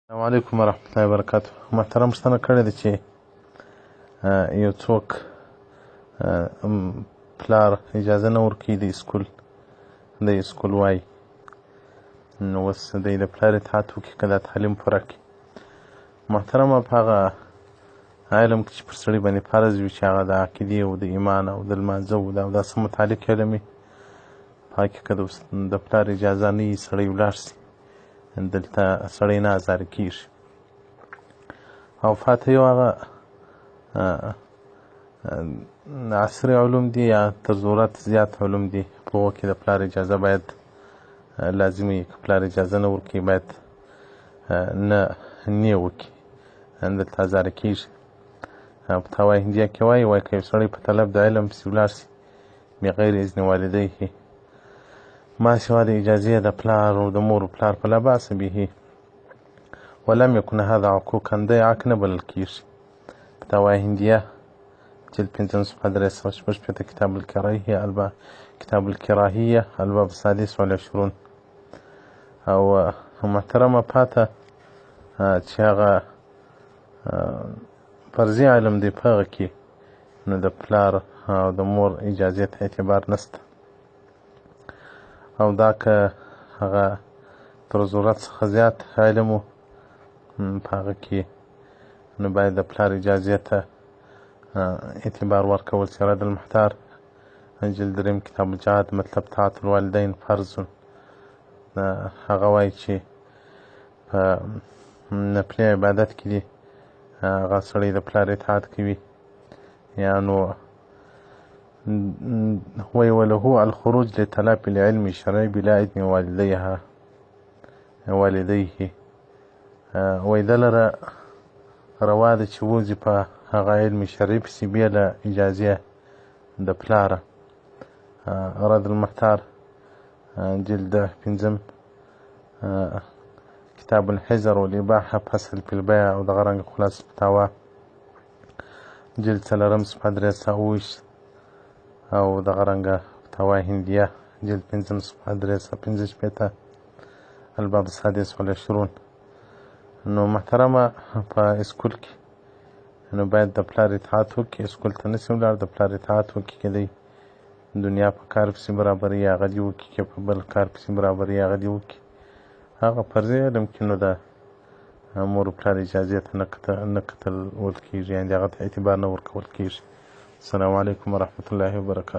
السلام علیکم ورحمة الله وبرکاته. محترم پوښتنه کړې ده چې یو څوک پلار اجازه نه ورکوي د اسکول وایي، نو اوس دی د پلار اطاعت وکړي که دا تعلیم پوره کړي. محترمه په هغه علم کې چې پر سړي باندې فرض وي چې هغه د عقیدې او د ایمان او د لمانځه او د اوداسه متعلق علم وي، په هغه کې که د پلار اجازه نه وي سړی ولاړ شي، دلته سړی نه ازاره کېږي. او فاته یو هغه عصري علوم دي یا تر ضرورت زیات علوم دي، په هغو کې د پلار اجازه باید لازمي وي. که پلار اجازه نه ورکوي باید نه وکړي، دلته ازاره کېږي. په تاوای هندیه کې وایي که یو سړی په طلب د علم پسې ولاړ شي بغیر اذن والدیه ما سوى اجازه د پلار او د مور و پلار فلا باس به ولم يكن هذا عقوقا، دی عق نه بلل کېږي. په تاوای هندیه جلد 5 صفحه 366 کتاب الکراهیه الباب السادس والعشرون. او محترمه پاته چې هغه فرضي علم دی په هغه کې نو د پلار او د مور اجازې ته اعتبار نشته، او دا که هغه تر ضرورت څخه زیات علم و په هغه کې نو باید د پلار اجازې ته اعتبار ورکول. سراج المحتار جلد 3 کتاب الجهاد مطلب طاعت الوالدین فرض. هغه وایي چې په نفلي عبادت کې دي هغه سړی د پلار اطاعت کوي، یا نو وله الخروج لطلب العلم الشرعي بلا اذن والديه. وایي ده لره روا ده چې وځي په هغه علم شرعي پسې بې له اجازې د پلاره. رد المحتار جلد 5 کتاب الحجر والإباحة فصل في البيع او دغه رنګه خلاصة فتاوا جلد 4 صفحه 328 او دغه رنګه فتاوا هندیه جلد 5 صفحه 355 الباب السادس والعشرون. نو محترمه په اسکول کې نو باید د پلار اطاعت وکړي، اسکول ته نشي ولاړ، د پلار اطاعت وکړي. که دی دنیا په کار پسې برابري هغه دې وکړي، که په بل کار پسې برابري هغه دې وکړي. هغه فرضي علم کې نو د مور و پلار اجازې ته نه کتل ول کېږي، یعنې هغه ته اعتبار نه ورکول کېږي. السلام علیکم ورحمة الله وبرکاته.